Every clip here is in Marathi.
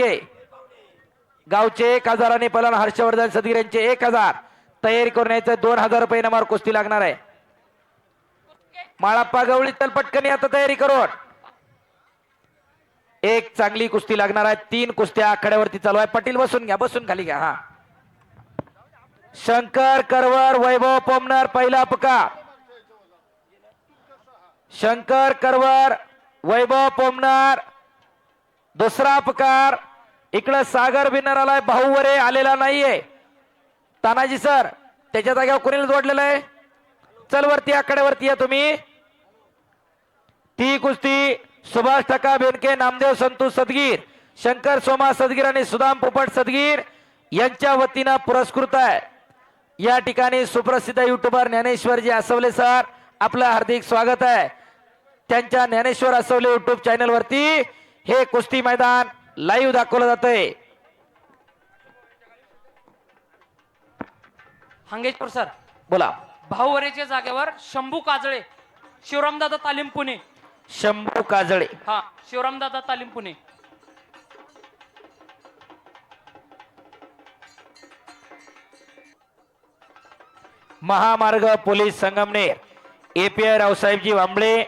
बेनके गावचे 1000 आणि पलान हर्षवर्धन सदगीर यांचे 1000 तयारी करून यायचं 2000 रुपये नंबर कुस्ती लागणार आहे। माळाप्पा गवळी चल पटकन आता तयारी करून एक चांगली कुस्ती लागणार आहे। 3 कुस्त्या आखाड्यावरती चालू आहे। पाटील बसून घ्या, बसून खाली घ्या। हा शंकर करवर वैभव पोमनर पहिला पुकार। शंकर करवर वैभव पोमनर दुसरा पुकार। इकडे सागर विनर आलाय, भाऊवरे आलेला नाहीये। तानाजी सर त्याच्या जागेवर कोणी जोडलेलं आहे? चल वरती आकड्यावरती या तुम्ही। ती कुस्ती सुभाष ठका बेनके नामदेव संतोष सदगीर शंकर सोमा सदगीर आणि सुदाम पोपट सदगीर यांच्या वतीने पुरस्कृत आहे। या ठिकाणी सुप्रसिद्ध युट्यूबर ज्ञानेश्वरजी असवले सर आपलं हार्दिक स्वागत आहे। त्यांच्या ज्ञानेश्वर असवले युट्यूब चॅनल वरती हे कुस्ती मैदान लाईव्ह दाखवलं जातंय। हंगेश्वर सर बोला। भाऊवरेच्या जागेवर शंभू काजळे शिवरामदादा तालीम पुणे। शंभू काजळे हा शिवरामदादा तालीम पुणे। महामार्ग पोलीस संगमनेर एपीआय रावसाहेबजी वांबळे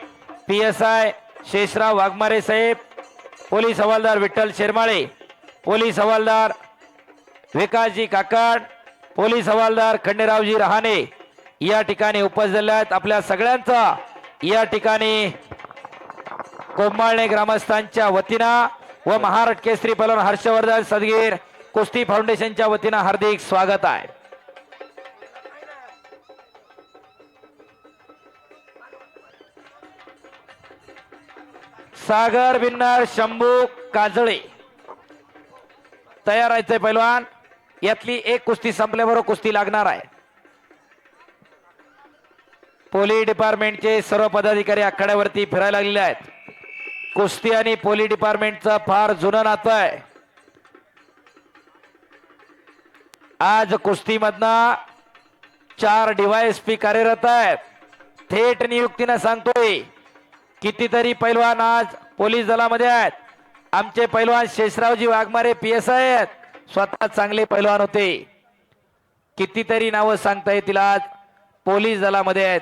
पीएसआय शेषराव वाघमारे साहेब पोलीस हवालदार विठ्ठल शेरमाळे पोलीस हवालदार विकासजी काकाड पोलीस हवालदार खंडेरावजी रहाणे या ठिकाणी उपस्थित झाले आहेत। आपल्या सगळ्यांचा या ठिकाणी कोंबाळणे ग्रामस्थांच्या वतीनं व महाराष्ट्र केसरी पहलवान हर्षवर्धन सदगीर कुस्ती फाउंडेशनच्या वतीनं हार्दिक स्वागत आहे। सागर विन्नर शंभू काजळे तयार आहे पैलवान। यातली एक कुस्ती संपल्याबरोबर कुस्ती लागणार आहे। पोलीस डिपार्टमेंटचे सर्व पदाधिकारी आखाड्यावरती फिरायला लागलेले आहेत। कुस्ती आणि पोलीस डिपार्टमेंटचं फार जुनं नातं आहे। आज कुस्तीमधनं 4 डीवायएसपी कार्यरत आहेत। थेट नियुक्तीने सांगतोय कितीतरी पैलवान आज पोलीस दलामध्ये आहेत। आमचे पैलवान शेषरावजी वाघमारे पीएसआय आहेत, स्वतः चांगले पैलवान होते। कितीतरी नावं सांगता येतील आज पोलीस दलामध्ये आहेत।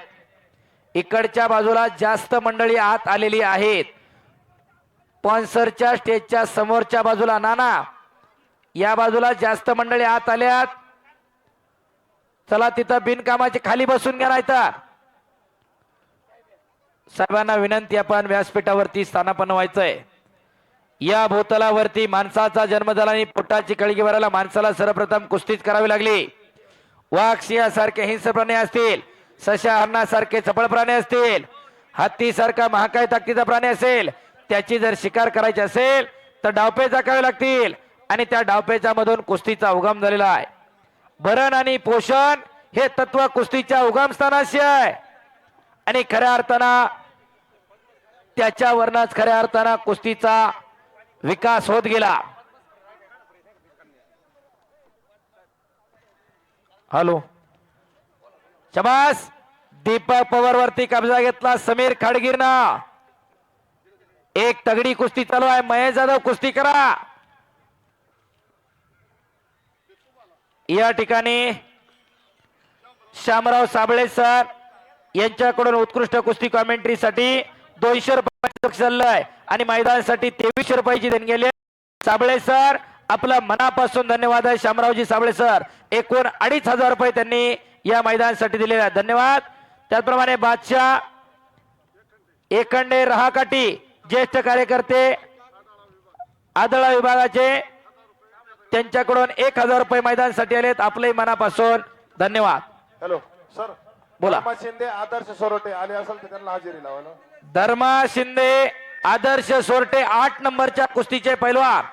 इकडच्या बाजूला जास्त मंडळी आत आलेली आहेत। स्पॉन्सरच्या स्टेजच्या समोरच्या बाजूला नाना या बाजूला जास्त मंडळी आत आल्यात। चला तिथं बिनकामाचे खाली बसून घ्या नाही तर सर्वांना विनंती आपण व्यासपीठावरती स्थानापन्न व्हायचंय। या भूतलावरती माणसाचा जन्म झाला आणि पोटाची कळगी भरायला माणसाला सर्वप्रथम कुस्तीच करावी लागली। वाघ सिंहासारखे हिंस्र प्राणी असतील, सशा हरणासारखे चपळ प्राणी असतील, हत्तीसारखा महाकाय ताकदीचा प्राणी असेल, त्याची जर शिकार करायची असेल तर डावपेच आखावे लागतील आणि त्या डावपेचा मधून कुस्तीचा उगम झालेला आहे। भरण आणि पोषण हे तत्व कुस्तीच्या उगम स्थानाशी आहे आणि खऱ्या अर्थानं त्याच्यावरच खऱ्या अर्थानं कुस्तीचा विकास होत गेला। हॅलो शबास दीपक पवार वरती कब्जा घेतला समीर खाडगीरनं। एक तगडी कुस्ती चालू आहे। महेश जाधव कुस्ती करा। या ठिकाणी श्यामराव साबळे सर यांच्याकडून उत्कृष्ट कुस्ती कॉमेंट्रीसाठी 200 रुपये चाललंय आणि मैदानासाठी 2300 रुपयाची देणगी आहे। साबळे सर आपला मनापासून धन्यवाद आहे। श्यामरावजी साबळे सर एकूण 2500 रुपये त्यांनी या मैदानासाठी दिलेले आहेत, धन्यवाद। त्याचप्रमाणे बादशाह एकंडे रहाकाठी ज्येष्ठ कार्यकर्ते आदळा विभागाचे त्यांच्याकडून 1000 रुपये मैदानासाठी आलेत, आपले मनापासून धन्यवाद। हॅलो सर बोला। शिंदे आदर्श सोरटे आले असेल तर त्यांना हजेरी लावा ना। धर्मा शिंदे आदर्श सोरटे 8 नंबरच्या कुस्तीचे पैलवान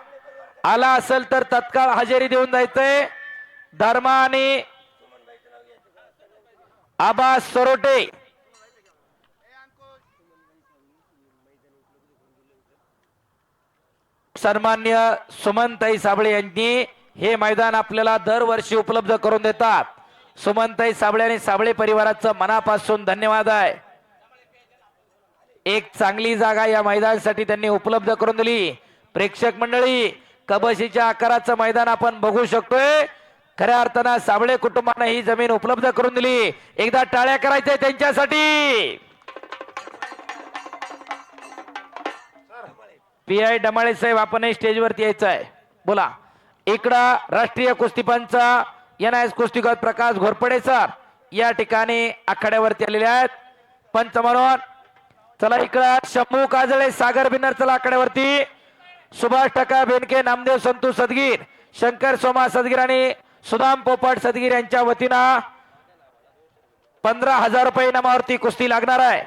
आला असेल तर तत्काळ हजेरी देऊन जायचंय। धर्मा आणि आबास सोरटे सन्मान्य सुमनताई साबळे यांनी हे मैदान आपल्याला दरवर्षी उपलब्ध करून देतात। सुमनताई साबळे आणि साबळे परिवाराचं मनापासून धन्यवाद आहे। एक चांगली जागा या मैदानासाठी त्यांनी उपलब्ध करून दिली। प्रेक्षक मंडळी कबशीच्या आकाराचं मैदान आपण बघू शकतोय. खऱ्या अर्थानं साबळे कुटुंबानं ही जमीन उपलब्ध करून दिली. एकदा टाळ्या करायच्या त्यांच्यासाठी. पी.आय. डमाळे साहेब आपणही स्टेजवरती यायचं आहे. बोला. इकडं राष्ट्रीय कुस्तीपंच NIS कुस्तीगीर प्रकाश घोरपडे सर या ठिकाणी आखाड्यावरती आलेले आहेत पंच म्हणून. चला इकडं शंभू काजळे सागर बिन्नर चला आखाड्यावरती. सुभाष टका बेनके नामदेव संतू सदगीर शंकर सोमा सदगीर आणि सुदाम पोपट सदगीर यांच्या वतीनं 15,000 रुपये इनामावरती कुस्ती लागणार आहे.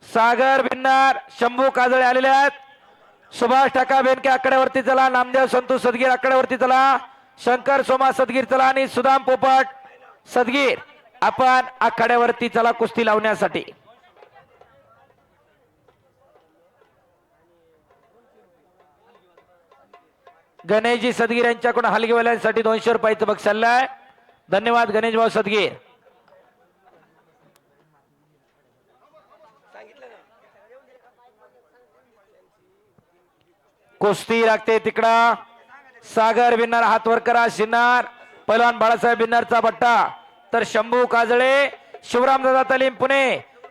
सागर बिन्नर शंभू काजळे आलेले आहेत. सुभाष टका बेनके आकड्यावरती चला. नामदेव संतू सदगीर आकड्यावरती चला. शंकर सोमा सदगीर चला आणि सुदाम पोपट सदगीर आपण आखाड्यावरती चला कुस्ती लावण्यासाठी. गणेशजी सदगीर यांच्याकडून हलगीवाल्यांसाठी 200 रुपयाचं बक्षीस आहे. धन्यवाद गणेश भाऊ सदगीर. कुस्ती लागते तिकडं. सागर बिन्नर हात वर करा. शिन्नार पैलवान बाळासाहेब बिन्नरचा बट्टा तर शंभू काजळे शिवरामदादा तालीम पुणे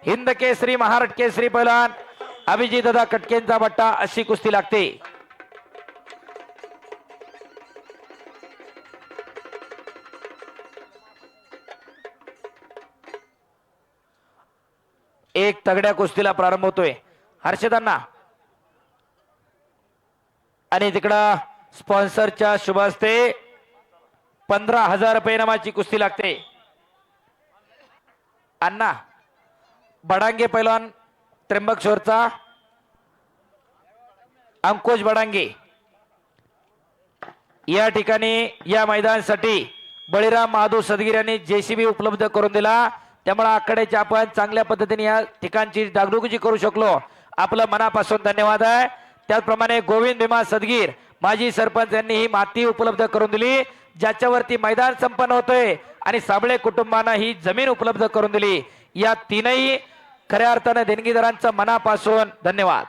हिंद केसरी महाराष्ट्र केसरी पैलवान अभिजित दादा कटकेंचा बट्टा अशी कुस्ती लागते. एक तगड्या कुस्तीला प्रारंभ होतोय हर्षदांना आणि तिकडं स्पॉन्सरच्या शुभ हस्ते 15,000 रुपये इनामाची कुस्ती लागते. अण्णा बडांगे पैलवान त्र्यंबकेश्वरचा अंकुश बडांगे या ठिकाणी या मैदानासाठी बळीराम महादू सदगीर यांनी JCB उपलब्ध करून दिला. त्यामुळे आखाड्याची आपण चांगल्या पद्धतीने या ठिकाणची डागडुजी करू शकलो. आपलं मनापासून धन्यवाद आहे. त्याचप्रमाणे गोविंद भीमा सदगीर माजी सरपंच यांनी ही माती उपलब्ध करून दिली ज्याच्यावरती मैदान संपन्न होतोय आणि साबळे कुटुंबांना ही जमीन उपलब्ध करून दिली. या तीनही खऱ्या अर्थाने देणगीदारांचं मनापासून धन्यवाद.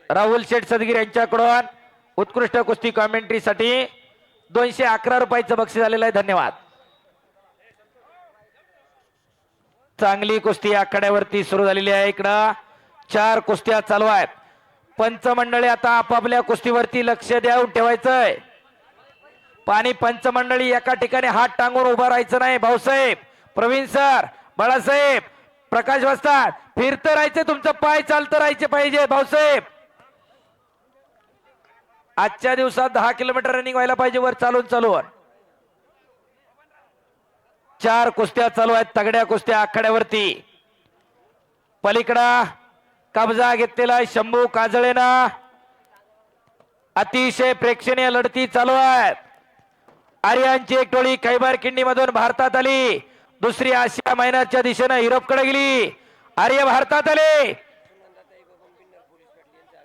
राहुल शेठ सदगीर यांच्याकडून उत्कृष्ट कुस्ती कॉमेंट्रीसाठी 211 रुपयाचं बक्षीस आलेलं आहे. धन्यवाद. चांगली कुस्ती आखाड्यावरती सुरू झालेली आहे. इकडं 4 कुस्त्या चालू आहेत. पंचमंडळी आता आपापल्या कुस्तीवरती लक्ष देऊन ठेवायचंय. पाणी पंचमंडळी एका ठिकाणी हात टांगून उभा राहायचं नाही. भाऊसाहेब प्रवीण सर बाळासाहेब प्रकाश वस्ताद फिरतं राहायचं. तुमचं पाय चालतं राहायचे पाहिजे. भाऊसाहेब आजच्या दिवसात 10 किलोमीटर रनिंग व्हायला पाहिजे वर चालून चालून. 4 कुस्त्या चालू आहेत तगड्या कुस्त्या आखाड्यावरती. पलीकडा कब्जा घेतलेला शंभू काजळेनं. अतिशय प्रेक्षणीय लढती चालू आहेत. आर्यांची एक टोळी खैबर किंडी मधून भारतात आली. दुसरी आशिया महिन्याच्या दिशेनं युरोपकडे गेली. आर्य भारतात आले.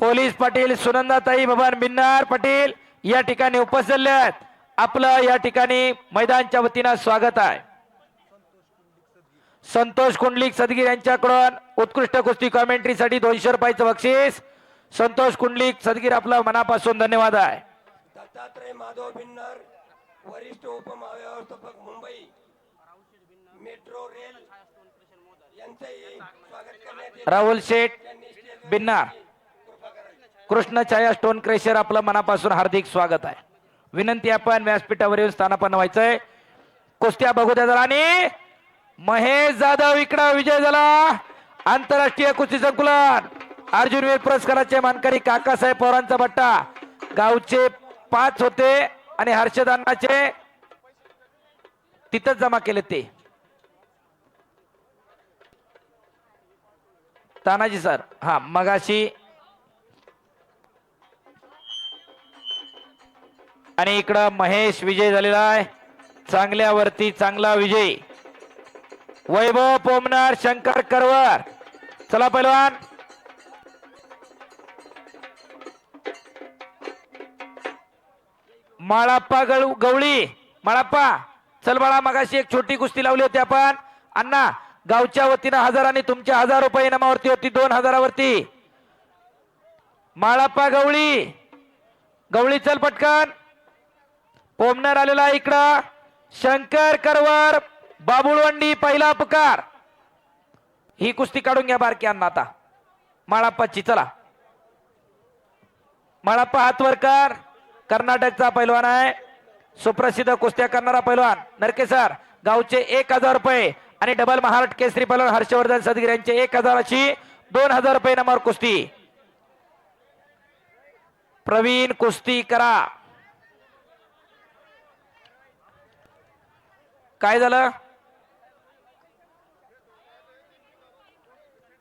पोलीस पाटील सुनंदाताई बबन बिन्नार पाटील या ठिकाणी उपस्थित झाले आहेत. आपलं या ठिकाणी मैदानच्या वतीनं स्वागत आहे. संतोष कुंडलिक सदगीर यांच्याकडून उत्कृष्ट कुस्ती कॉमेंट्रीसाठी 200 रुपयाचं बक्षीस. संतोष कुंडलिक सदगीर आपला मनापासून धन्यवाद आहे. दत्तात्रय माधव बिन्नर वरिष्ठ उपमहाव्यवस्थापक मुंबई मेट्रो रेल यांचेही स्वागत करण्यात येते. राहुल शेठ बिन्नार कृष्ण छाया स्टोन क्रेशर आपलं मनापासून हार्दिक स्वागत आहे. विनंती आपण व्यासपीठावर येऊन स्थानापन्न व्हायचंय. कुस्त्या बघू द्या जरा. आणि महेश जाधव इकडं विजय झाला. आंतरराष्ट्रीय कुस्ती संकुलन अर्जुनवीर पुरस्काराचे मानकरी काकासाहेब पवारांचा बट्टा. गावचे 5 होते आणि हर्षदानाचे तिथंच जमा केले ते. तानाजी सर हा मगाशी. आणि इकडं महेश विजय झालेला आहे. चांगल्यावरती चांगला विजय. वैभव पोमनार शंकर करवर चला पैलवान. माळाप्पा गवळी माळाप्पा चल बाळा. मगाशी एक छोटी कुस्ती लावली होती आपण. अण्णा गावच्या वतीनं 1000 आणि तुमच्या 1000 रुपये इनामावरती होती 2000 वरती. माळाप्पा गवळी, गवळी चल पटकन. पोमनर आलेला इकडं. शंकर करवर बाबुळवंडी पहिला पुकार. ही कुस्ती काढून घ्या बारक्यांना आता. माळाप्पाची चला. माळाप्पा हात वर कर. कर्नाटकचा पैलवान आहे, सुप्रसिद्ध कुस्त्या करणारा पैलवान. नरकेसर गावचे 1000 रुपये आणि डबल महाराष्ट्र केसरी पैलवान हर्षवर्धन सदगीर यांचे 1000 अशी 2000 रुपये नंबर कुस्ती. प्रवीण कुस्ती करा. काय झालं?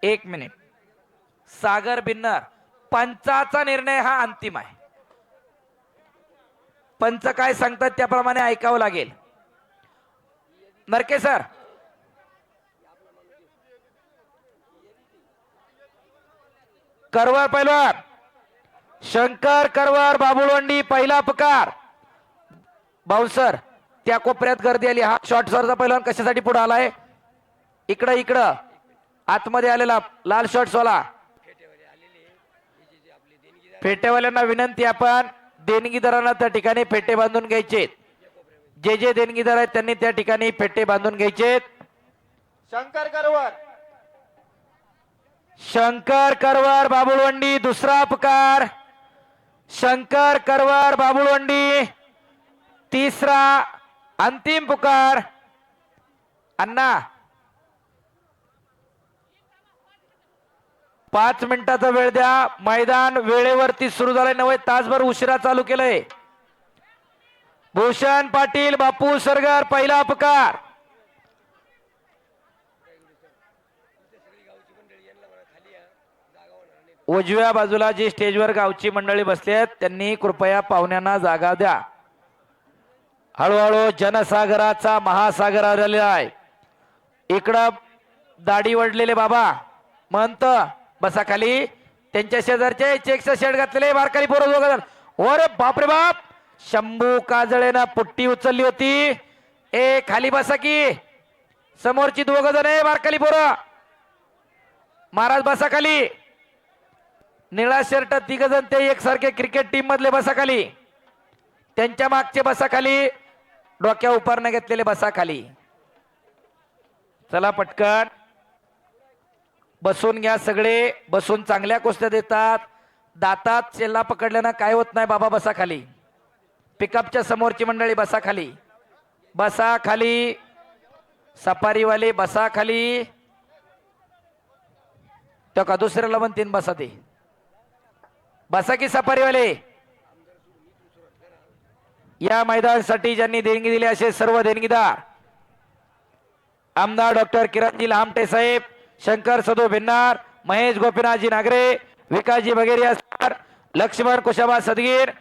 1 मिनिट. सागर बिन्नर, पंचाचा निर्णय हा अंतिम आहे. पंच काय सांगतात त्याप्रमाणे ऐकावं लागेल. नरके सर, करवर पैलवान शंकर करवर बाबुळवंडी पहिला पुकार. बाउन्सर त्या कोपऱ्यात गर्दी आली. हा शॉर्ट सरचा पैलवान कशासाठी पुढे आलाय? इकडं इकडं आतमध्ये आलेला लाल शॉर्ट्स वाला. फेटेवाल्यांना विनंती, आपण देणगीदारांना त्या ठिकाणी फेटे बांधून घ्यायचे. जे जे देणगीदार आहेत त्यांनी त्या ठिकाणी फेटे बांधून घ्यायचे. शंकर करवर, शंकर करवर बाबुळवंडी दुसरा पुकार. शंकर करवर बाबुळवंडी तिसरा अंतिम पुकार. अण्णा 5 मिनिटाचा वेळ द्या. मैदान वेळेवरती सुरू झालंय, नव्हे तासभर उशिरा चालू केलंय. भूषण पाटील बापू सरगर पहिला पुकार. उजव्या बाजूला जी स्टेजवर गावची मंडळी बसली आहेत त्यांनी कृपया पाहुण्यांना जागा द्या. हळूहळू जनसागराचा महासागर आलेला आहे. इकडं दाढी वडलेले बाबा म्हणत बसा खाली. त्यांच्या शेजारचे चेकचा शेड घातलेले बारकाली पोरं दोघं. अरे बापरे बाप, शंभू काजळेनं पुट्टी उचलली होती. ए खाली बसा की. समोरची दोघं जण आहे बारकाली पोरं. महाराज बसा खाली. निळा शर्ट 3 जण ते एकसारखे क्रिकेट टीम मधले बसा खाली. त्यांच्या मागचे बसा खाली. डोक्या उपारणे घेतलेले बसा खाली. चला पटकन बसून घ्या. सगळे बसून चांगल्या कुस्त्या देतात. दातात चेल्ला पकडल्यानं काय होत नाही बाबा. बसा खाली. पिकअपच्या समोरची मंडळी बसा खाली. बसा खाली. सफारीवाले बसा खाली. तो का दुसऱ्याला म्हणतीन बसा ते. बसा की सफारीवाले. या मैदानासाठी ज्यांनी देणगी दिली असे सर्व देणगीदार आमदार डॉक्टर किरणजी लामटे साहेब, शंकर सदो भिन्नार, महेश गोपीनाथजी नागरे, विकासजी बगेरिया सर, लक्ष्मण कुशाबा सदगीर,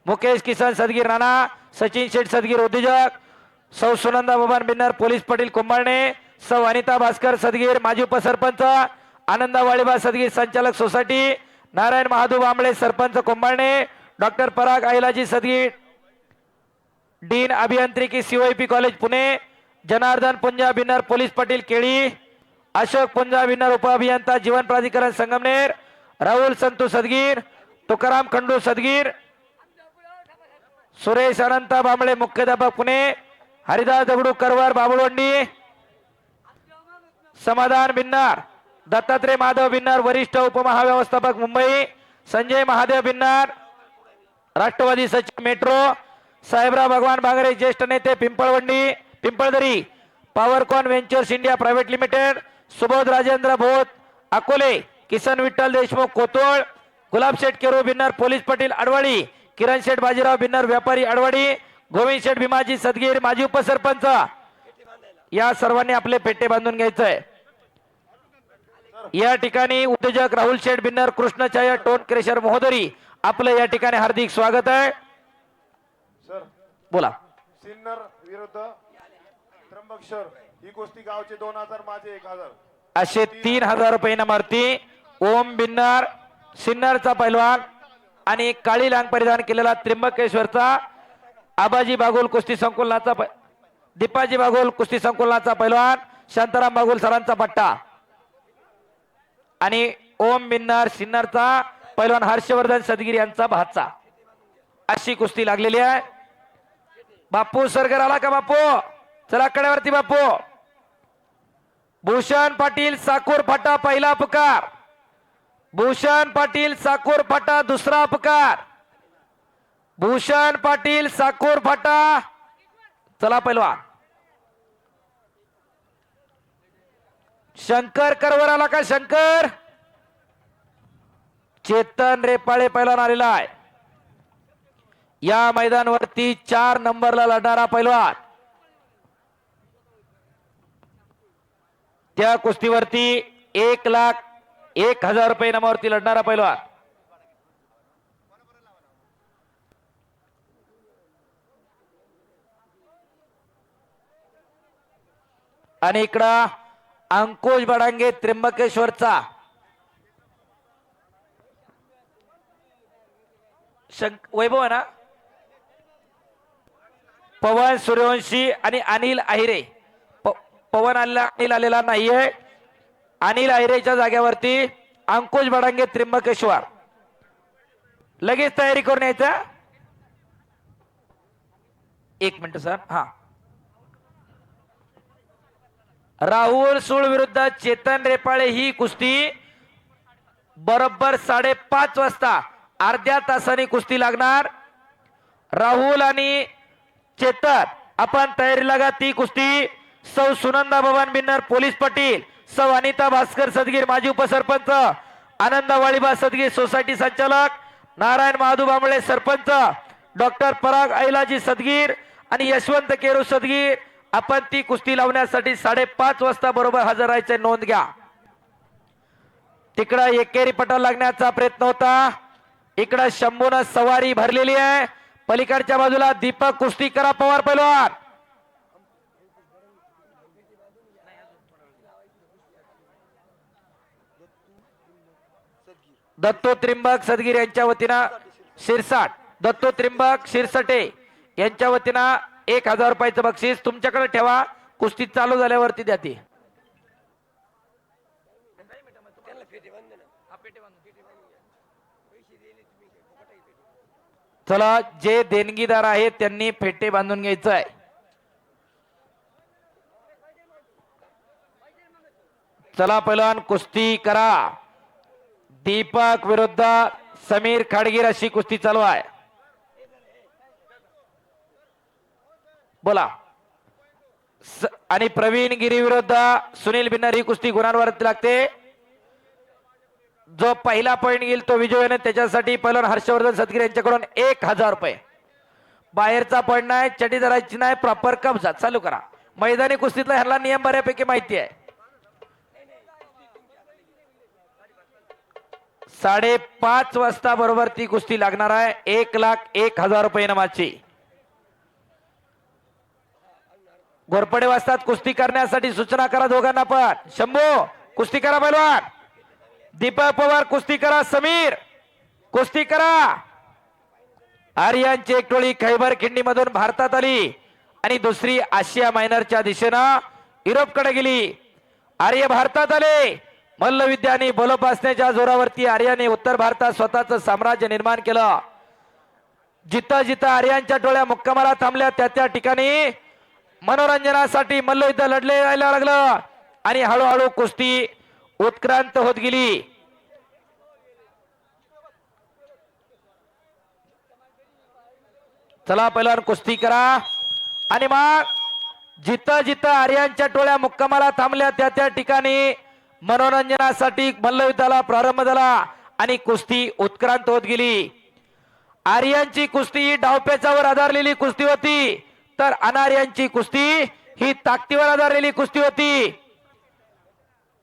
मुकेश किसन सदगीर राणा, सचिन शेठ सदगीर उद्योजक, सौ सुनंदा बबन बिन्नर पोलीस पाटील कुंभारणे, सौ अनिता भास्कर सदगीर माजी उपसरपंच, आनंदा वाळीबा सदगीर संचालक सोसायटी, नारायण महादेव आंबळे सरपंच कुंभारणे, डॉक्टर पराग आईलाजी सदगीर डीन अभियांत्रिकी सीओपी कॉलेज पुणे, जनार्दन पुंजा बिन्नर पोलीस पाटील केळी, अशोक पुंजा बिन्नर उपअभियंता जीवन प्राधिकरण संगमनेर, राहुल संतू सदगीर, तुकाराम खंडू सदगीर, सुरेश अनंत बांबळे मुख्याध्यापक पुणे, हरिदास दगडू करवर बाबुळवंडी, समाधान बिन्नार, दत्तात्रय माधव बिन्नार वरिष्ठ उपमहाव्यवस्थापक मुंबई, संजय महादेव बिन्नार राष्ट्रवादी सचिव मेट्रो, साहेबराव भगवान बागरे ज्येष्ठ नेते Pimpalwandi Pimpaldari, Powercon Ventures India private limited, Subodh Rajendra Bhot Akole, Kisan Vitthal Deshmukh Kotol, Gulab Sheth Keru Binner police Patil Adwadi, Kiran Sheth Bajirao Binner व्यापारी अडवाडी, गोविंद शेठ भीमाजी सदगीर माजी उपसरपंच. या सर्वांनी आपले पेटे बांधून घ्यायचंय. या ठिकाणी उद्योजक राहुल शेठ बिन्नर कृष्णचाय टोन क्रेशर महोदरी आपलं या ठिकाणी हार्दिक स्वागत आहे. सर बोला. सिन्नर विरुद्ध त्र्यंबकेश्वर ही कुस्ती गावचे 2000, माझे 1000 असे 3000 रुपये नमरती. ओम बिन्नर सिन्नरचा पैलवान आणि काळी लांग परिधान केलेला त्र्यंबकेश्वरचा आबाजी बागुल कुस्ती संकुलनाचा दीपाजी बागुल कुस्ती संकुलनाचा पैलवान शांताराम बागुल सरांचा पट्टा आणि ओम बिन्नर सिन्नरचा पैलवान हर्षवर्धन सदगीर यांचा भाचा. अशी कुस्ती लागलेली आहे. बापू सरगर आला का बापू? चला कड्यावरती बापू. भूषण पाटील साकूर फाटा पहिला पुकार. भूषण पाटील साकूर फाटा दुसरा पुकार. भूषण पाटील साकूर फाटा. चला पैलवान. शंकर करवर आला का? शंकर. चेतन रेपाळे पैलवान आलेला आहे. या मैदानावरती 4 नंबरला लढणारा पैलवान. त्या कुस्तीवरती 1,01,000 रुपये इनामावरती लढणारा पैलवान. आणि इकडं अंकुश बडांगे त्र्यंबकेश्वरचा वैभव आहे ना. पवन सूर्यवंशी आणि अनिल आहिरे. पवन अनिल आलेला नाहीये. अनिल आहिरेच्या जागेवरती अंकुश बडांगे त्र्यंबकेश्वर. लगेच तयारी करून यायचा. 1 मिनिट सर. हा, राहुल सूळ विरुद्ध चेतन रेपाळे ही कुस्ती बरोबर 5:30 वाजता अर्ध्या तासाने कुस्ती लागणार. राहुल आणि चेतन आपण तयारी लागा. ती कुस्ती सौ सुनंदा भवन बिन्नर पोलीस पाटील, सौ अनिता भास्कर सदगीर माजी उपसरपंच, आनंद वाळीबा सदगीर सोसायटी संचालक, नारायण महादू बांबळे सरपंच, डॉक्टर पराग ऐलाजी सदगीर आणि यशवंत केरू सदगीर आपण ती कुस्ती लावण्यासाठी 5:30 वाजता बरोबर हजर राहायचे. नोंद घ्या. तिकडं एकेरी पटल लागण्याचा प्रयत्न होता. इकडं शंभून सवारी भरलेली आहे. पलीकडच्या बाजूला दीपक कुस्ती करा पवार पैलवान. दत्तो त्रिंबक सदगीर यांच्या वतीनं शिरसाट. दत्तो त्रिंबक शिरसटे यांच्या वतीनं 1,000 रुपयाचं बक्षीस तुमच्याकडे ठेवा. कुस्ती चालू झाल्यावरती द्या ती. चला, जे देणगीदार आहेत त्यांनी फेटे बांधून घ्यायचं आहे. चला पहिलवान कुस्ती करा. दीपक विरुद्ध समीर खाडगीर अशी कुस्ती चालू आहे. बोला. आणि प्रवीण गिरी विरुद्ध सुनील बिन्नर ही कुस्ती गुणांवरती लागते. जो पहिला पॉइंट घेईल तो विजय होईल. त्याच्यासाठी पहिलवान हर्षवर्धन सदगीर यांच्याकडून 1,000 रुपये. बाहेरचा पॉइंट नाही, चटी धरायची नाही, प्रॉपर कब्जा. चालू करा. मैदानी कुस्तीतला ह्याला नियम बऱ्यापैकी माहिती आहे. 5:30 वाजता बरोबर ती कुस्ती लागणार आहे. 1,01,000 रुपये इनामाची. घोरपडे वाजतात कुस्ती करण्यासाठी सूचना करा दोघांना पण. शंभू कुस्ती करा पहिलवान. दीपक पवार कुस्ती करा. समीर कुस्ती करा. आर्यांची एक टोळी खैबर खिंडी मधून भारतात आली आणि दुसरी आशिया मायनरच्या दिशेनं युरोपकडे गेली. आर्य भारतात आले. मल्लविद्या आणि बलोपासनेच्या जोरावरती आर्याने उत्तर भारतात स्वतःचं साम्राज्य निर्माण केलं. जिथं जिथं आर्यांच्या टोळ्या मुक्कामाला थांबल्या त्या ठिकाणी मनोरंजनासाठी मल्लयुद्ध लढले जायला लागलं आणि हळूहळू कुस्ती उत्क्रांत होत गेली. चला पहिलवान कुस्ती करा. आणि मग जिथं जिथं आर्यांच्या टोळ्या मुक्कामाला थांबल्या त्या ठिकाणी मनोरंजनासाठी मल्लयुद्धाला प्रारंभ झाला आणि कुस्ती उत्क्रांत होत गेली. आर्यांची कुस्ती डावपेचावर आधारलेली कुस्ती होती, तर अनार्यांची कुस्ती ही ताकदीवर आधारलेली कुस्ती होती.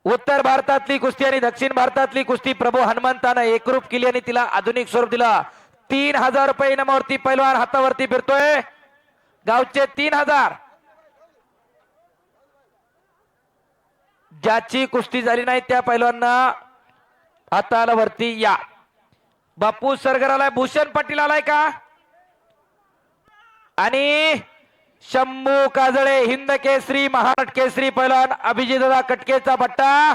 उत्तर भारतातली कुस्ती आणि दक्षिण भारतातली कुस्ती प्रभू हनुमंतानं एकरूप केली आणि तिला आधुनिक स्वरूप दिला. 3,000 रुपये इनामावरती पैलवान हातावरती फिरतोय. गावचे 3,000. ज्याची कुस्ती झाली नाही त्या पैलवांना हाताला वरती या. बापू सरगर आलाय. भूषण पाटील आलाय का? आणि शंभू काजळे हिंद केसरी महाराष्ट्र केसरी पैलवान अभिजितदादा कटकेचा पट्टा.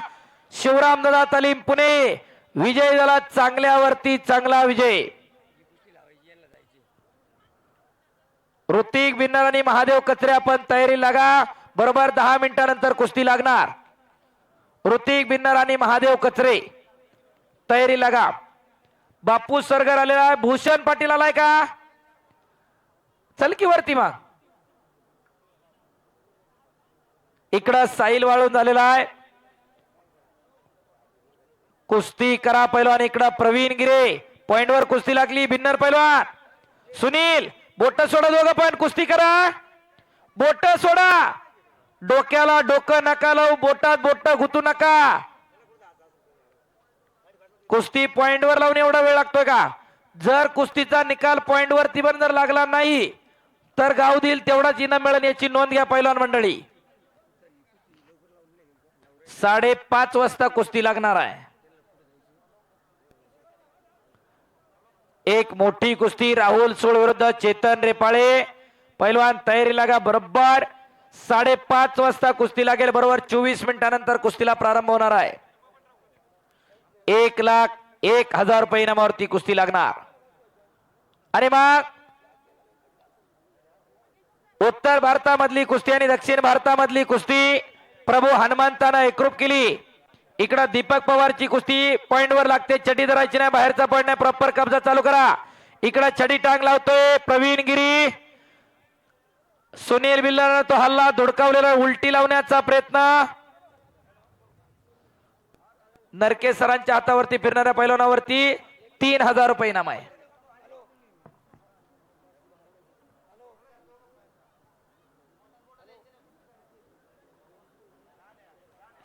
शिवरामदादा तालीम पुणे विजय झाला चांगल्यावरती चांगला विजय. ऋतिक बिन्नर आणि महादेव कचरे आपण तयारी लागा. बरोबर 10 मिनिटानंतर कुस्ती लागणार. ऋतिक बिन्नर आणि महादेव कचरे तयारी लागा. बापू सरगर आलेला आहे. भूषण पाटील आलाय का? चल की वरती मग. इकडं साहिल वाळून झालेला आहे. कुस्ती करा पैलवान. इकडं प्रवीण गिरे पॉइंट वर कुस्ती लागली. बिन्नर पैलवान सुनील बोट सोडा. दोघं पण कुस्ती करा. बोट सोडा. डोक्याला डोकं नका लावू. बोटात बोट गुतू नका. कुस्ती पॉइंट वर लावून एवढा वेळ लागतोय का? जर कुस्तीचा निकाल पॉइंट वरती पण जर लागला नाही तर गाव देईल तेवढाच इनाम मिळेल याची नोंद घ्या पैलवान मंडळी. 5:30 वाजता कुस्ती लागणार आहे. एक मोठी कुस्ती राहुल सोळ विरुद्ध चेतन रेपाळे. पैलवान तयारी लागा. बरोबर 5:30 वाजता कुस्ती लागेल. बरोबर 24 मिनिटानंतर कुस्तीला प्रारंभ होणार आहे. 1,01,000 रुपये इनामावरती कुस्ती लागणार. आणि मग उत्तर भारतामधली कुस्ती आणि दक्षिण भारतामधली कुस्ती प्रभू हनुमंतानं एकरूप केली. इकडं दीपक पवारची कुस्ती पॉइंट वर लागते. चटी धरायची नाही. बाहेरचा पॉइंट नाही. प्रॉपर कब्जा चालू करा. इकडं छडी टांग लावतोय प्रवीण गिरी. सुनील बिल्लानं तो हल्ला धुडकावलेला. उलटी लावण्याचा प्रयत्न. नरके सरांच्या हातावरती फिरणाऱ्या पैलवानावरती 3,000 रुपये इनाम आहे.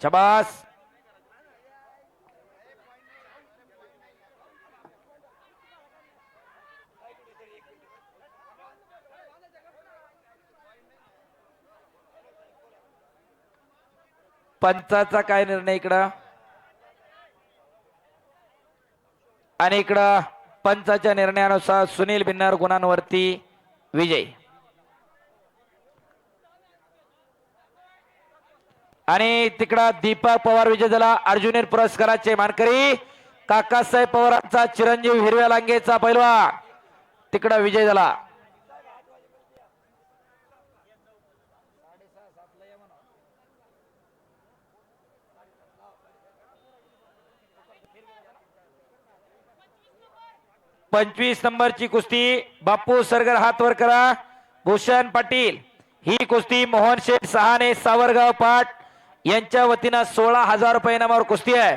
शाबास. पंचाचा काय निर्णय इकडं? आणि इकडं पंचाच्या निर्णयानुसार सुनील बिन्नर गुणांवरती विजय. आणि तिकडं दीपक पवार विजय झाला. अर्जुनीय पुरस्काराचे मानकरी काकासाहेब पवारांचा चिरंजीव हिरव्या लांगेचा पैलवान तिकडं विजय झाला. पंचवीस नंबरची कुस्ती बापू सरगर हात वर करा. भूषण पाटील ही कुस्ती मोहन शेठ सहाने सावरगाव पाट यांच्या वतीनं 16,000 रुपये इनामावर कुस्ती आहे.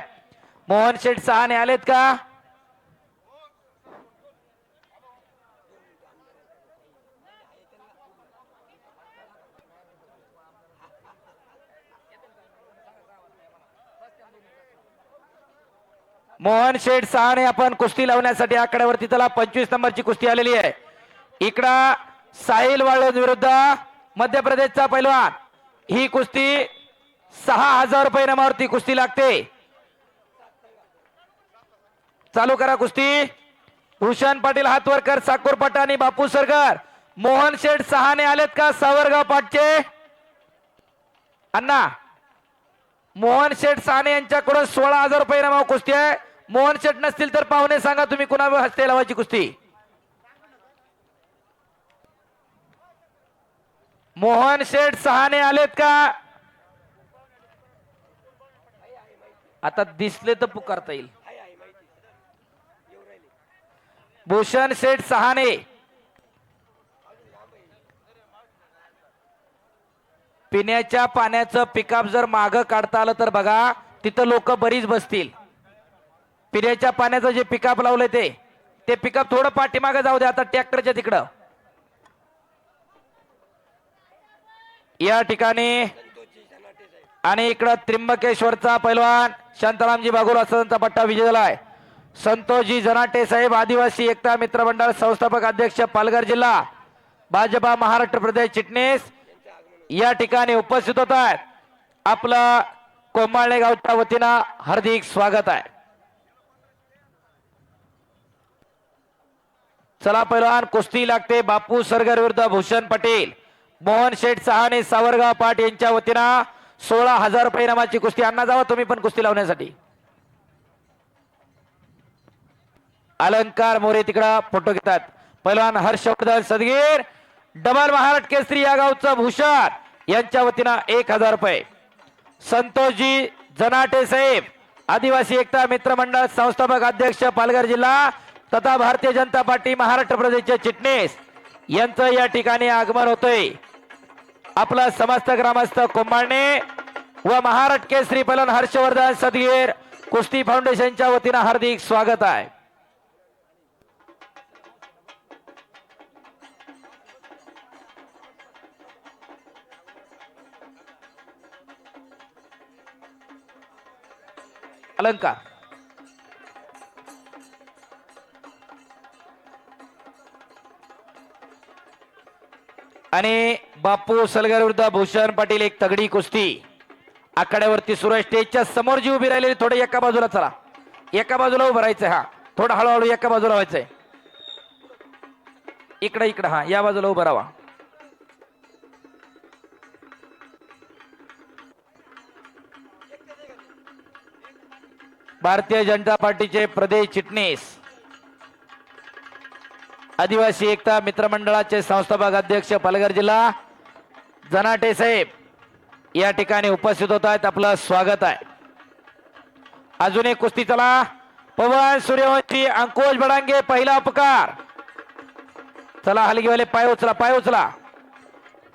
मोहन शेठ सहाने आलेत का? मोहन शेठ सहाने आपण कुस्ती लावण्यासाठी आकड्यावरती त्याला 25 नंबरची कुस्ती आलेली आहे. इकडं साहिल वाळून विरुद्ध मध्य प्रदेशचा पैलवान ही कुस्ती 6,000 रुपये इनामावरती कुस्ती लागते. चालू करा कुस्ती. भूषण पाटील हातवरकर साकोरपाटा आणि बापू सरगर. मोहन शेठ सहाने आलेत का सावरगाव पाटचे? अण्णा मोहन शेठ सहाने यांच्याकडून 16,000 रुपये इनामावर कुस्ती आहे. मोहन शेठ नसतील तर पाहुणे सांगा तुम्ही कुणावर हस्ते लावायची कुस्ती. मोहन शेठ सहाने आलेत का? आता दिसले तर पुकारता येईल. भूषण शेठ सहाने पिण्याच्या पाण्याचं पिकअप जर मागं काढता आलं तर बघा तिथं लोक बरीच बसतील. पिण्याच्या पाण्याचं जे पिकअप लावलंय ते पिकअप थोडं पाठीमागं जाऊ दे. आता ट्रॅक्टरच्या तिकडं या ठिकाणी. आणि इकडं त्र्यंबकेश्वरचा पैलवान शांतारामजी बागुल असंचा पट्टा विजय झालाय. संतोषजी जनाटे साहेब आदिवासी एकता मित्र मंडळ संस्थापक अध्यक्ष पालघर जिल्हा भाजपा महाराष्ट्र प्रदेश चिटणीस या ठिकाणी उपस्थित होत आहेत. आपलं कोंबाळे गावच्या वतीनं हार्दिक स्वागत आहे. चला पैलवान कुस्ती लागते. बापू सरगर विरुद्ध भूषण पाटील. मोहन शेठ सहाने सावरगाव पाट यांच्या वतीनं 16,000 रुपये इनामाची कुस्ती. अण्णा जावा तुम्ही पण कुस्ती लावण्यासाठी. अलंकार मोरे तिकडं फोटो घेतात. पहिलवान हर्षवर्धन सदगीर डबल महाराष्ट्र केसरी या गावचं भूषण यांच्या वतीनं 1000 रुपये. संतोषजी जनाटे साहेब आदिवासी एकता मित्र मंडळ संस्थापक अध्यक्ष पालघर जिल्हा तथा भारतीय जनता पार्टी महाराष्ट्र प्रदेशचे चिटणीस यांचं या ठिकाणी आगमन होतंय. आपला समस्त ग्रामस्थ कोंबाळणे व महाराष्ट्र केसरी पहिलवान हर्षवर्धन सदगीर कुस्ती फाउंडेशनच्या वतीनं हार्दिक स्वागत आहे. अलंकार आणि बापू सलगर विरुद्ध भूषण पाटील एक तगडी कुस्ती आखाड्यावरती सुरू आहे. स्टेजच्या समोर जी उभी राहिलेली थोडं एका बाजूला चला, एका बाजूला उभं राहायचंय. हा थोडं हळूहळू एका बाजूला व्हायचंय. इकडं हा या बाजूला उभं राहा. भारतीय जनता पार्टीचे प्रदेश चिटणीस आदिवासी एकता मित्र मंडळाचे संस्थापक अध्यक्ष पालघर जिल्हा जनाटे साहेब या ठिकाणी उपस्थित होत आहेत. आपलं स्वागत आहे. अजून एक कुस्ती चला. पवन सूर्यवंशी अंकुश बडांगे पहिला अपकार. चला हलगीवाले पाय उचला, पाय उचला.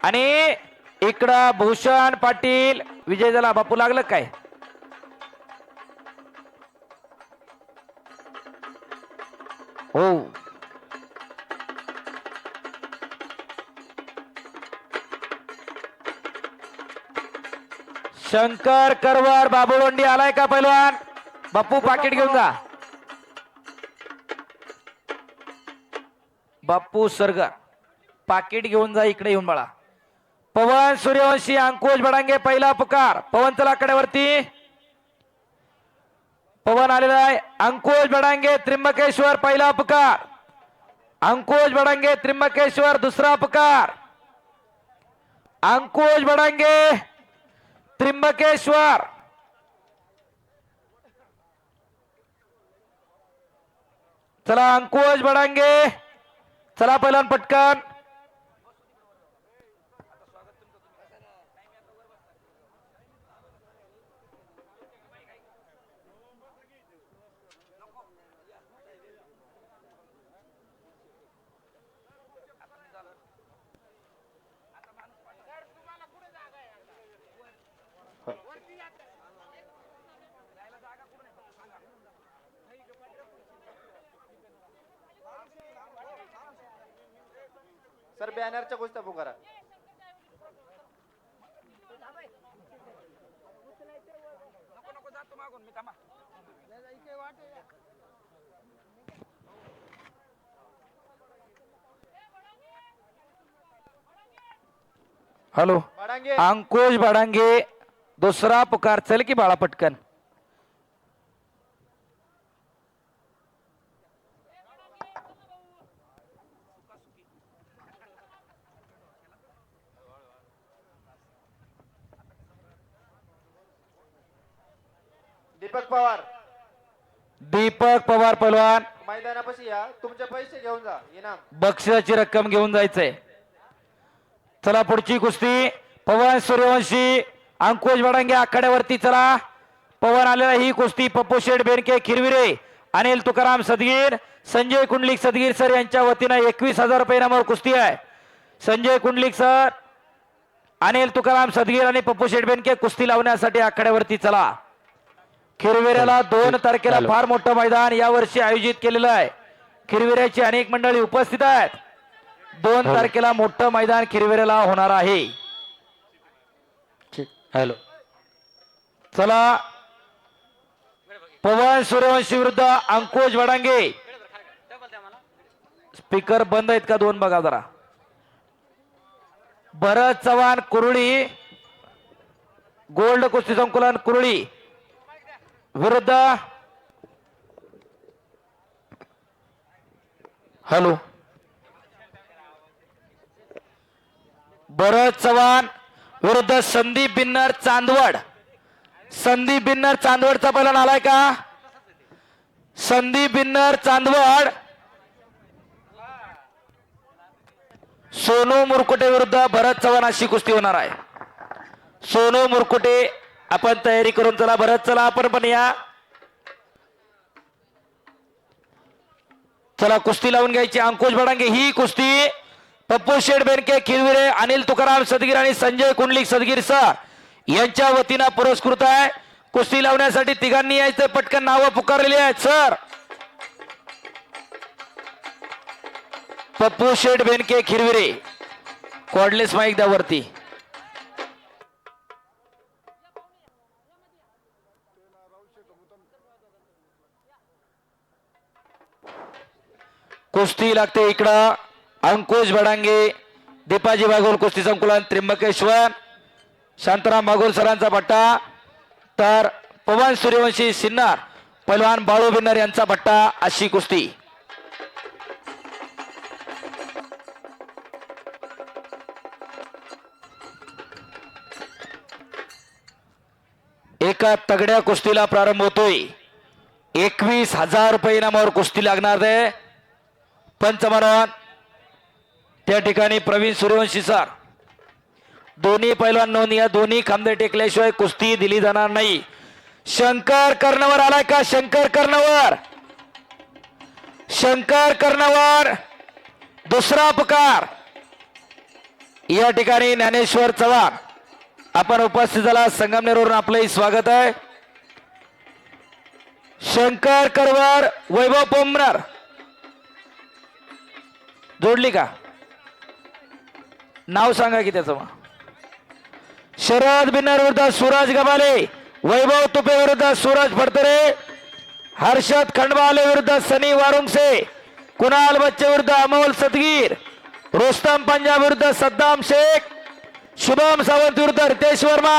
आणि इकडं भूषण पाटील विजय झाला. बापू लागलं काय? हो शंकर करवर बाबुळोंडी आलाय का पैलवान? बापू पाकिट घेऊन जा. बापू सरगा पाकिट घेऊन जा. इकडे येऊन बाळा. पवन सूर्यवंशी अंकुश बडांगे पहिला पुकार. पवन चला कड्यावरती. पवन आलेला आहे. अंकुश बडांगे त्र्यंबकेश्वर पहिला पुकार. अंकुश बडांगे त्र्यंबकेश्वर दुसरा पुकार. अंकुश बडांगे त्र्यंबकेश्वर. चला अंकुश बडांगे चला पहिला पटकन. सर बॅनरच्या गोष्टी पुकारा. हॅलो बडांगे अंकुश बडांगे दुसरा पुकार. चल की बाळा पटकन. दीपक पवार दीपक पवार पहलवान मैदानापाशी या. तुमचे पैसे घेऊन जा. इनाम बक्षिसाची रक्कम घेऊन जायचंय. चला पुढची कुस्ती. पवन सूर्यवंशी अंकुश बडांगे आखाड्यावरती. चला पवन आलेला. ही कुस्ती पप्पू शेठ बेनके खिरविरे अनिल तुकाराम सदगीर संजय कुंडलिक सदगीर सर यांच्या वतीनं 21,000 रुपये इनामावर कुस्ती आहे. संजय कुंडलिक सर अनिल तुकाराम सदगीर आणि पप्पू शेठ बेनके कुस्ती लावण्यासाठी आखाड्यावरती. चला खिरविऱ्याला 2 तारखेला फार मोठं मैदान यावर्षी आयोजित केलेलं आहे. खिरविऱ्याची अनेक मंडळी उपस्थित आहेत. 2 तारखेला मोठं मैदान खिरविऱ्याला होणार आहे. हॅलो चला पवन सूर्यवंशी विरुद्ध अंकुश बडांगे. स्पीकर बंद आहेत का 2 बघा जरा. भरत चव्हाण कुरुळी गोल्ड कुस्ती संकुलन कुरुळी विरुद्ध हॅलो भरत चव्हाण विरुद्ध संदीप बिन्नर चांदवड. संदीप बिन्नर चांदवडचा पहिला आलाय का? संदीप बिन्नर चांदवड, सोनू मुरकुटे विरुद्ध भरत चव्हाण अशी कुस्ती होणार आहे. सोनू मुरकुटे आपण तयारी करून चला. भरत चला आपण पण या. चला कुस्ती लावून घ्यायची. अंकुश बडांगे. ही कुस्ती पप्पू शेठ बेनके किरविरे, अनिल तुकाराम सदगीर आणि संजय कुंडलिक सदगीर सर यांच्या वतीनं पुरस्कृत आहे. कुस्ती लावण्यासाठी तिघांनी यायचं. पटकन नावं पुकारलेली आहेत सर. पप्पू शेठ बेनके खिरविरे. कॉर्डलेस माईक द्या वरती. कुस्ती लागते इकडं. अंकुश बडांगे, दीपाजी बागोल कुस्ती संकुलन त्र्यंबकेश्वर, शांताराम बागोल सरांचा पट्टा, तर पवन सूर्यवंशी सिन्नर, पैलवान बाळू बिन्नर यांचा पट्टा अशी कुस्ती. एका तगड्या कुस्तीला प्रारंभ होतोय. 21,000 रुपये इनामावर कुस्ती लागणार आहे. पंच म्हणून त्या ठिकाणी प्रवीण सूर्यवंशी सर. दोन्ही पैलवान नोंद या. दोन्ही खांदे टेकल्याशिवाय कुस्ती दिली जाणार नाही. शंकर कर्णवर आलाय का? शंकर कर्णवर. शंकर कर्णवर दुसरा पुकार. या ठिकाणी ज्ञानेश्वर चव्हाण आपण उपस्थित झाला. संगमनेरवरून आपलंही स्वागत आहे. शंकर करवर वैभव पोमनर जोडली का? नाव सांगा की त्याचं मग. शरद बिन्नर विरुद्ध सूरज गबाले, वैभव तुपे विरुद्ध सूरज फडतरे, हर्षद खंडवाले विरुद्ध सनी वारुंगसे, कुणाल बच्चे विरुद्ध अमोल सदगीर, रुस्तम पंजाब विरुद्ध सद्दाम शेख, शुभम सावंत विरुद्ध रितेश वर्मा,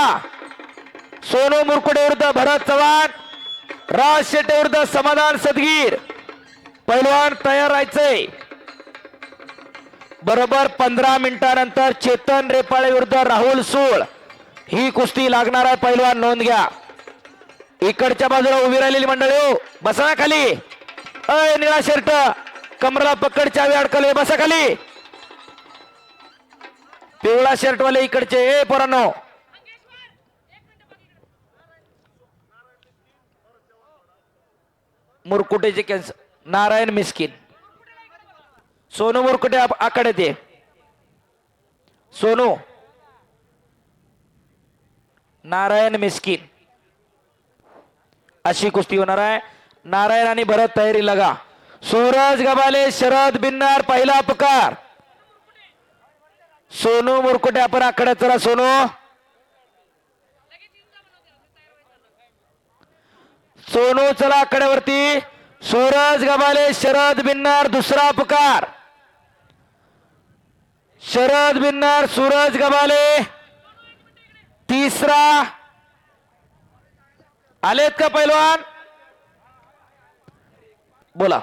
सोनू मुरकुटे विरुद्ध भरत चव्हाण, राज शेट्टे विरुद्ध समाधान सदगीर. पैलवान तयार राहायचे. बरोबर 15 मिनिटांनंतर चेतन रेपाळे विरुद्ध राहुल सूळ ही कुस्ती लागणार आहे. पैलवान नोंद घ्या. इकडच्या बाजूला उभी राहिलेली मंडळी हो, बसा ना खाली. अय निळा शर्ट, कमराला पकड, चावी अडकले, बसा खाली. पिवळा शर्ट वाले इकडचे. ए पोरांनो, मुरकुटेचे कॅन्सर. नारायण मिस्किन. सोनू मुरकुटे आकडे ते. सोनू. नारायण मिस्किन अशी कुस्ती होणार आहे. नारायण आणि भरत तयारी लगा. सूरज गबाले, शरद बिन्नर पहिला पुकार. सोनू मुरकुटे आपण आकडे चला. सोनू. सोनू चला आकड्यावरती. सूरज गबाले, शरद बिन्नर दुसरा पुकार. शरद बिन्नर, सूरज गबाले तिसरा. आलेत का पैलवान? बोला.